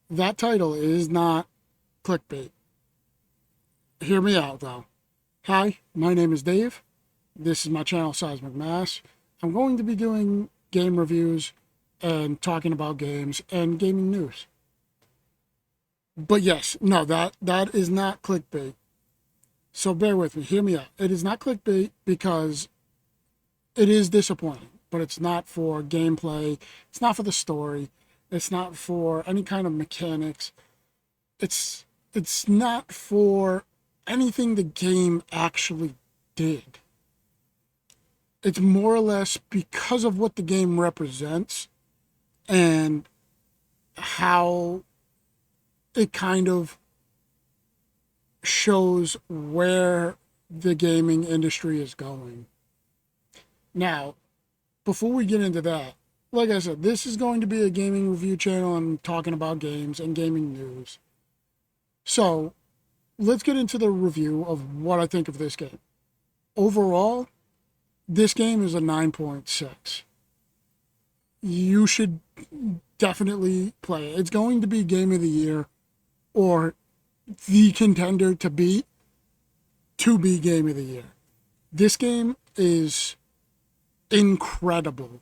that title is not clickbait. Hear me out though. Hi, my name is Dave. This is my channel, Seismic Mass. I'm going to be doing game reviews and talking about games and gaming news. But yes, no, that is not clickbait. So bear with me. Hear me out. It is not clickbait because it is disappointing, but it's not for gameplay. It's not for the story. It's not for any kind of mechanics. It's it's not for anything the game actually did. It's more or less because of what the game represents and how it kind of shows where the gaming industry is going. Now, before we get into that, like I said, this is going to be a gaming review channel and talking about games and gaming news. So, let's get into the review of what I think of this game. Overall, this game is a 9.6. You should definitely play it. It's going to be game of the year or the contender to be game of the year. This game is incredible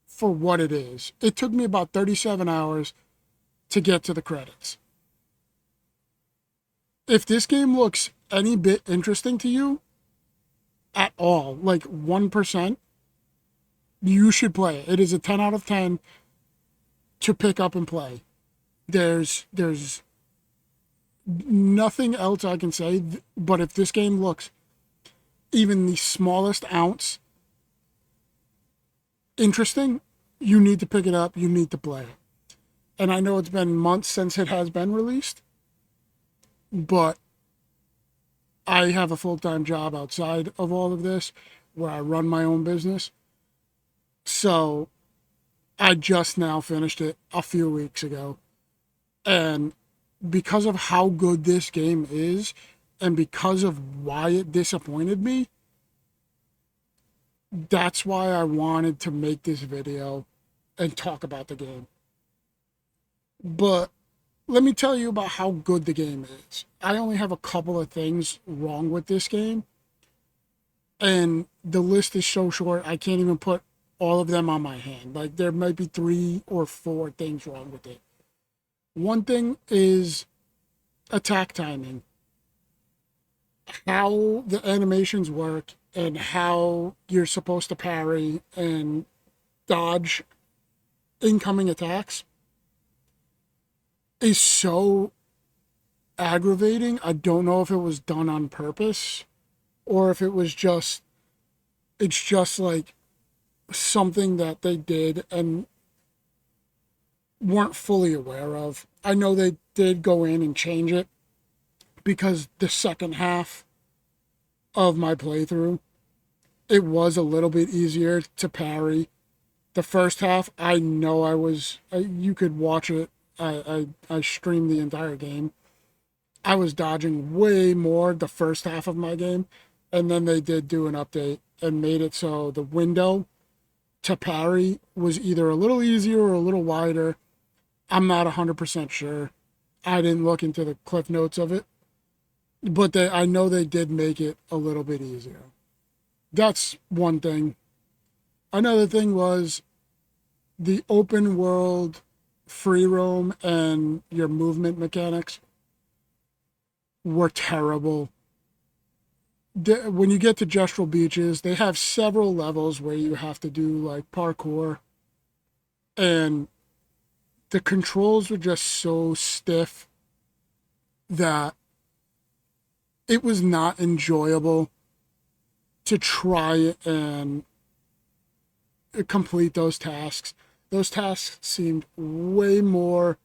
for what it is. It took me about 37 hours to get to the credits. If this game looks any bit interesting to you at all, like 1%, you should play it. It is a 10 out of 10 to pick up and play. There's nothing else I can say, but if this game looks even the smallest ounce interesting, you need to pick it up, you need to play it. And I know it's been months since it has been released, but I have a full-time job outside of all of this where I run my own business. So I just now finished it a few weeks ago. And because of how good this game is and because of why it disappointed me, that's why I wanted to make this video and talk about the game. But let me tell you about how good the game is. I only have a couple of things wrong with this game, and the list is so short I can't even put all of them on my hand. Like, there might be 3 or 4 things wrong with it. One thing is attack timing. How the animations work and how you're supposed to parry and dodge incoming attacks is so aggravating. I don't know if it was done on purpose or if it's just like something that they did and weren't fully aware of. I know they did go in and change it because the second half of my playthrough, it was a little bit easier to parry. The first half, I know you could watch it. I streamed the entire game. I was dodging way more the first half of my game. And then they did do an update and made it so the window to parry was either a little easier or a little wider. I'm not 100% sure. I didn't look into the cliff notes of it. But I know they did make it a little bit easier. That's one thing. Another thing was the open world free roam and your movement mechanics were terrible. When you get to Gestural Beaches, they have several levels where you have to do like parkour, and the controls were just so stiff that it was not enjoyable to try and complete those tasks. Those tasks seemed way more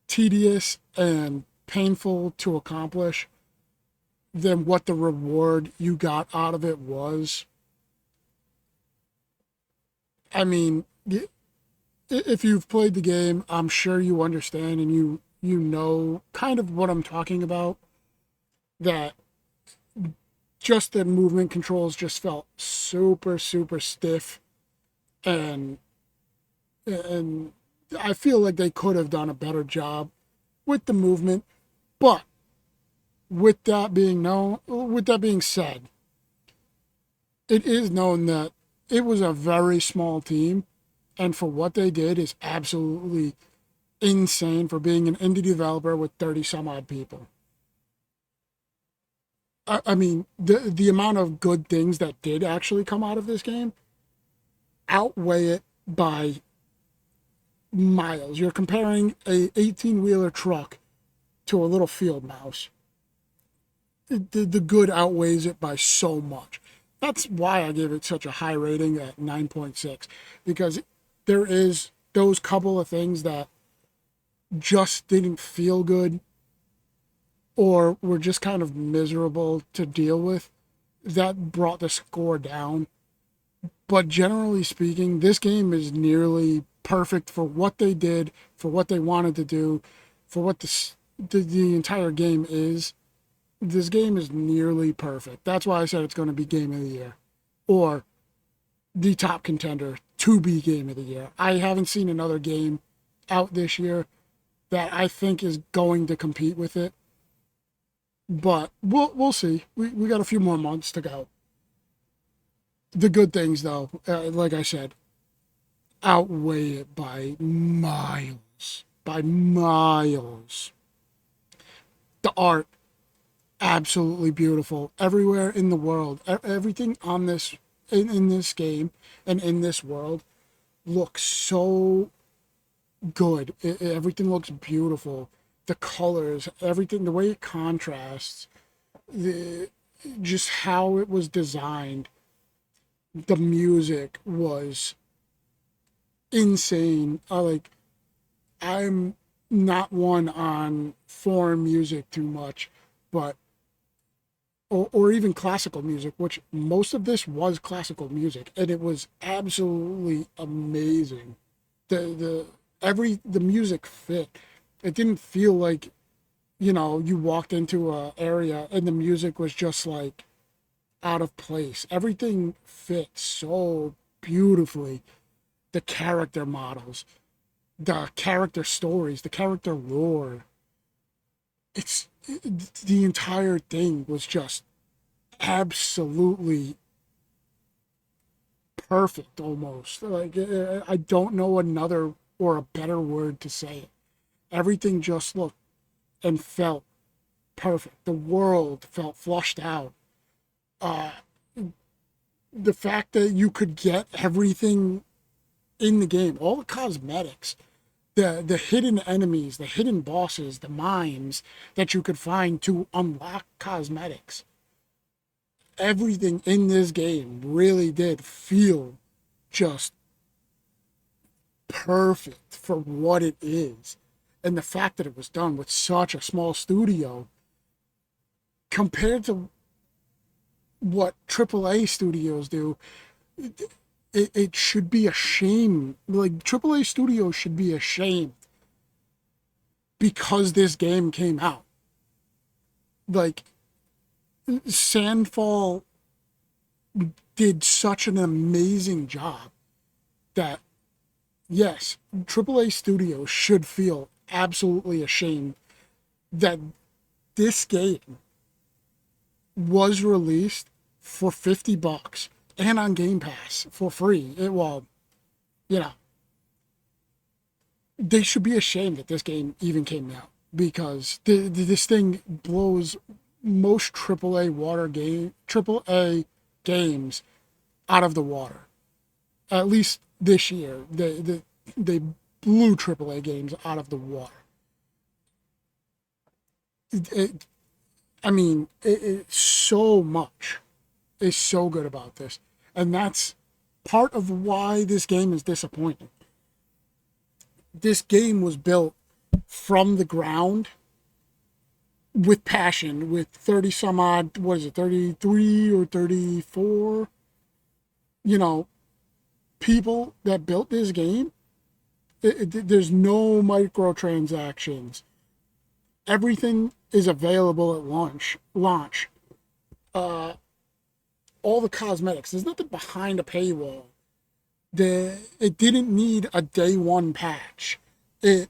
tedious and painful to accomplish than what the reward you got out of it was. I mean, if you've played the game, I'm sure you understand and you know kind of what I'm talking about. That just the movement controls just felt super super stiff and I feel like they could have done a better job with the movement. But with that being said, it is known that it was a very small team, and for what they did is absolutely insane for being an indie developer with 30 some odd people. I mean, the amount of good things that did actually come out of this game outweigh it by miles. You're comparing a 18-wheeler truck to a little field mouse. The good outweighs it by so much. That's why I gave it such a high rating at 9.6, because there is those couple of things that just didn't feel good or were just kind of miserable to deal with that brought the score down. But generally speaking, this game is nearly perfect for what they did, for what they wanted to do, for what the entire game is. This game is nearly perfect. That's why I said it's going to be game of the year, or the top contender to be game of the year. I haven't seen another game out this year that I think is going to compete with it, but we'll see. We got a few more months to go. The good things, though, like I said, outweigh it by miles. By miles. The art, absolutely beautiful. Everywhere in the world, everything on this in this game and in this world looks so good. Everything looks beautiful. The colors, everything, the way it contrasts, the just how it was designed. The music was insane. I'm not one on foreign music too much, but or even classical music, which most of this was classical music, and it was absolutely amazing. The music fit. It didn't feel like, you walked into a area and the music was just like out of place. Everything fit so beautifully. The character models, the character stories, the character lore. It's the entire thing was just absolutely perfect almost. Like I don't know another or a better word to say it. Everything just looked and felt perfect. The world felt flushed out. Uh, the fact that you could get everything in the game, all the cosmetics, the hidden enemies, the hidden bosses, the mines that you could find to unlock cosmetics. Everything in this game really did feel just perfect for what it is. And the fact that it was done with such a small studio compared to what AAA studios do, it should be a shame. Like, AAA studios should be ashamed because this game came out. Like, Sandfall did such an amazing job that, yes, AAA studios should feel absolutely ashamed that this game was released for $50 and on Game Pass for free. You know, they should be ashamed that this game even came out because this thing blows most AAA games out of the water. At least this year, they blew AAA games out of the water. It, I mean, so much is so good about this, and that's part of why this game is disappointing. This game was built from the ground with passion, with 30 some odd, what is it, 33 or 34, people that built this game. There's no microtransactions. Everything is available at launch. All the cosmetics. There's nothing behind a paywall. It didn't need a day one patch. It,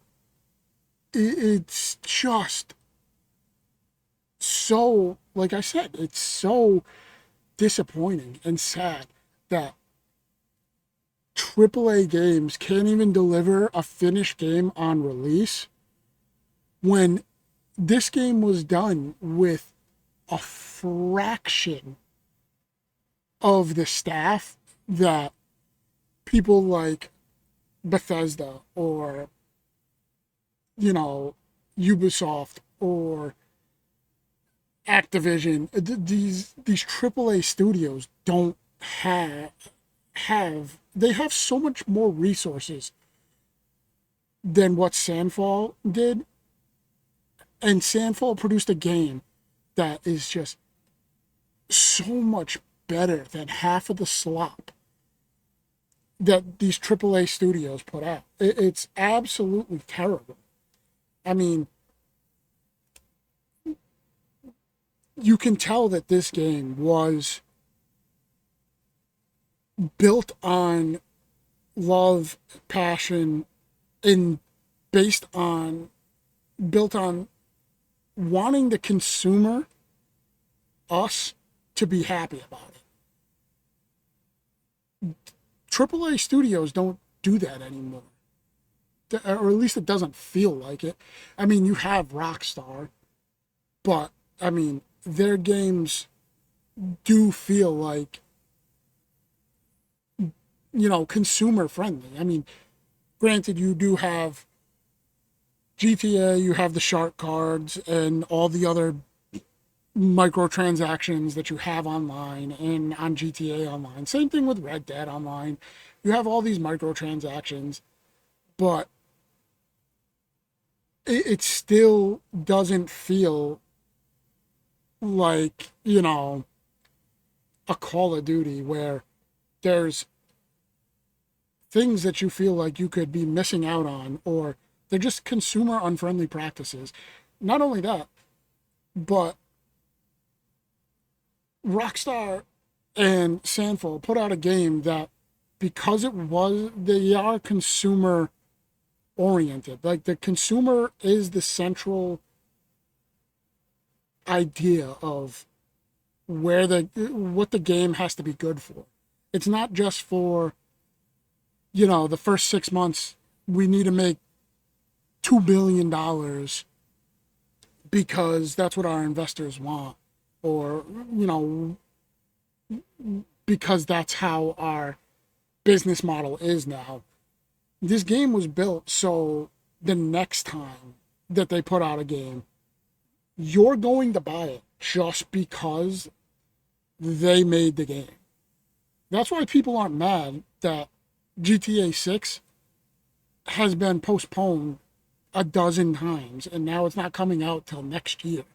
it's just so, like I said, it's so disappointing and sad that AAA games can't even deliver a finished game on release when this game was done with a fraction of the staff that people like Bethesda or, you know, Ubisoft or Activision, these AAA studios don't have they have so much more resources than what Sandfall did, and Sandfall produced a game that is just so much better than half of the slop that these AAA studios put out. It's absolutely terrible. I mean, you can tell that this game was built on love, passion, and based on built on wanting the consumer, us, to be happy about it. AAA studios don't do that anymore, or at least it doesn't feel like it. I mean, you have Rockstar, but I mean, their games do feel like, consumer friendly. I mean, granted, you do have GTA, you have the shark cards and all the other microtransactions that you have online and on GTA Online. Same thing with Red Dead Online. You have all these microtransactions, but it still doesn't feel like, a Call of Duty where there's things that you feel like you could be missing out on, or they're just consumer unfriendly practices. Not only that, but Rockstar and Sandfall put out a game that, because they are consumer oriented. Like, the consumer is the central idea of what the game has to be good for. It's not just for, the first 6 months, we need to make $2 billion because that's what our investors want, or, because that's how our business model is now. This game was built so the next time that they put out a game, you're going to buy it just because they made the game. That's why people aren't mad that GTA 6 has been postponed a dozen times and now it's not coming out till next year.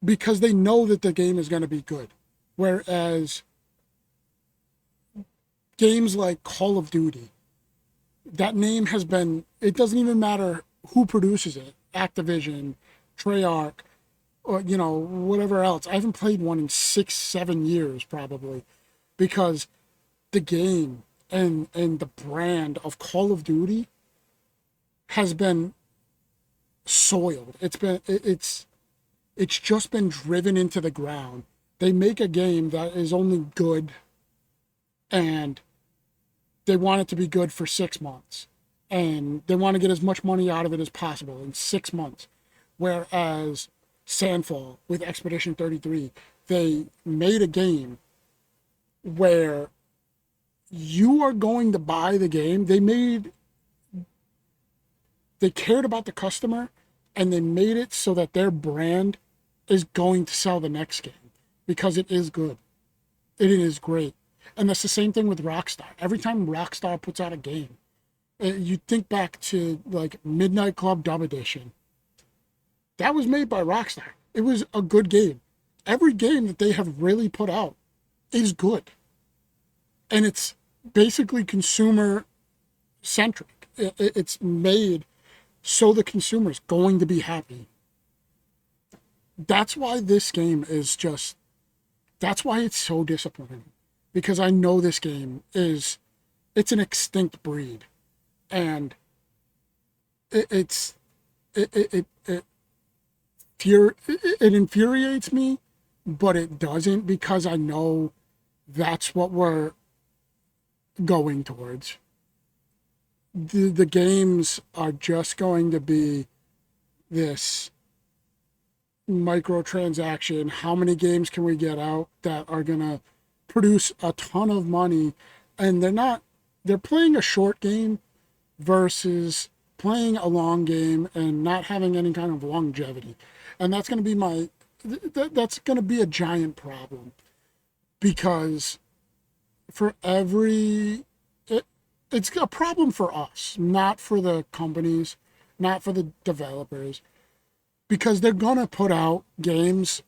Because they know that the game is going to be good. Whereas games like Call of Duty, that name has been, it doesn't even matter who produces it, Activision, Treyarch, or, whatever else. I haven't played one in 6-7 years probably, because the game and the brand of Call of Duty has been soiled. It's just been driven into the ground. They make a game that is only good, and they want it to be good for 6 months, and they want to get as much money out of it as possible in 6 months. Whereas Sandfall with Expedition 33, they made a game where you are going to buy the game. They cared about the customer, and they made it so that their brand is going to sell the next game because it is good. It is great. And that's the same thing with Rockstar. Every time Rockstar puts out a game, you think back to like Midnight Club Dub Edition. That was made by Rockstar. It was a good game. Every game that they have really put out is good. And it's basically consumer centric. It's made so the consumer is going to be happy. That's why this game is just, that's why it's so disappointing. because I know this game it's an extinct breed, and it's it it infuriates me, but it doesn't, because I know that's what we're going towards. The games are just going to be this microtransaction. How many games can we get out that are going to produce a ton of money? And they're playing a short game versus playing a long game and not having any kind of longevity. And that's going to be that's going to be a giant problem, because for it's a problem for us, not for the companies, not for the developers, because they're going to put out games.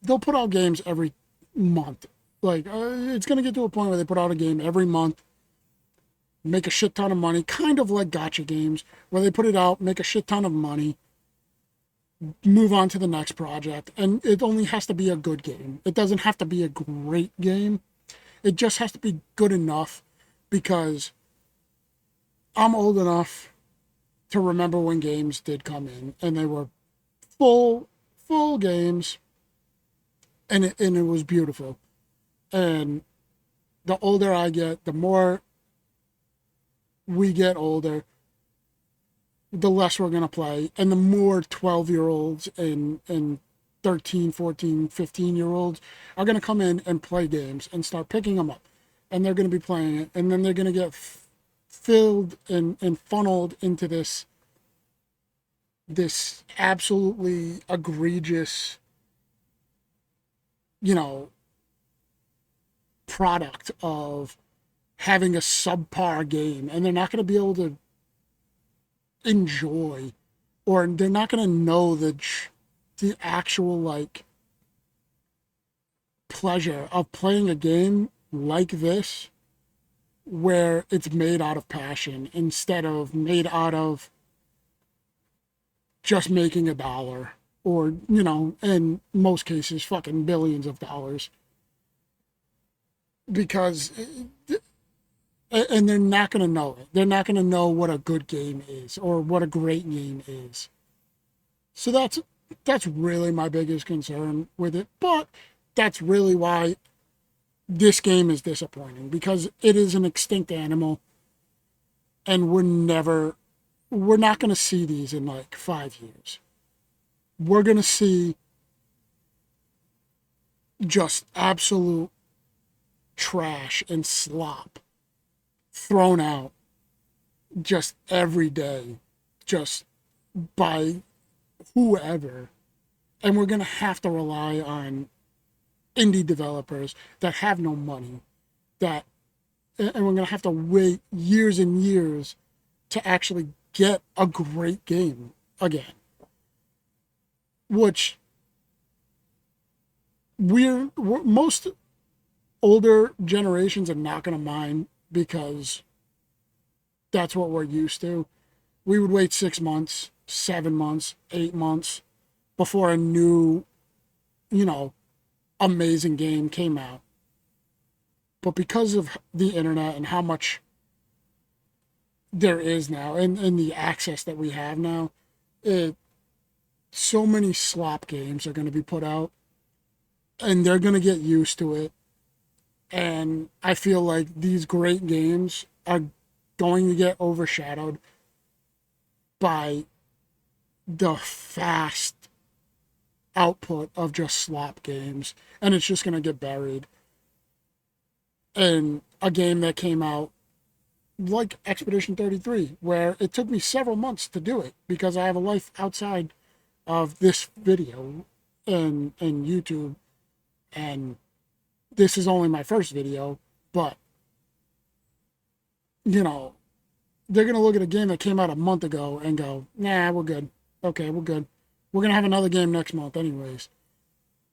They'll put out games every month. Like, it's going to get to a point where they put out a game every month, make a shit ton of money, kind of like gacha games, where they put it out, make a shit ton of money, move on to the next project. And it only has to be a good game. It doesn't have to be a great game. It just has to be good enough, because I'm old enough to remember when games did come in and they were full games, and it was beautiful. And the older I get, the more we get older, the less we're going to play, and the more 12-year-olds and 13, 14, 15-year-olds are going to come in and play games and start picking them up, and they're going to be playing it, and then they're going to get filled and funneled into this absolutely egregious, product of having a subpar game, and they're not going to be able to enjoy, or they're not going to know the actual, like, pleasure of playing a game like this, where it's made out of passion instead of made out of just making $1, or, in most cases, fucking billions of dollars. Because, and they're not going to know it. They're not going to know what a good game is or what a great game is. So that's really my biggest concern with it. But that's really why this game is disappointing, because it is an extinct animal, and we're not going to see these in like 5 years. We're going to see just absolute trash and slop thrown out just every day, just by whoever. And we're going to have to rely on indie developers that have no money, and we're going to have to wait years and years to actually get a great game again, which most older generations are not going to mind, because that's what we're used to. We would wait 6 months, 7 months, 8 months before a new, amazing game came out. But because of the internet and how much there is now, and the access that we have now, so many slop games are going to be put out, and they're going to get used to it. And I feel like these great games are going to get overshadowed by the fast output of just slop games, and it's just going to get buried. And a game that came out like Expedition 33, where it took me several months to do it, because I have a life outside of this video and YouTube, and this is only my first video, but, they're going to look at a game that came out a month ago and go, nah, we're good. Okay, we're good. We're going to have another game next month anyways.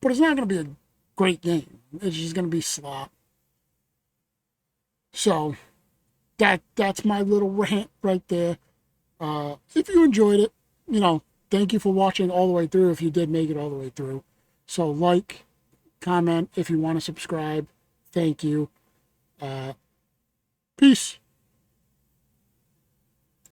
But it's not going to be a great game. It's just going to be slop. So, that's my little rant right there. If you enjoyed it, thank you for watching all the way through, if you did make it all the way through. So, like, comment if you want to subscribe. Thank you. Peace.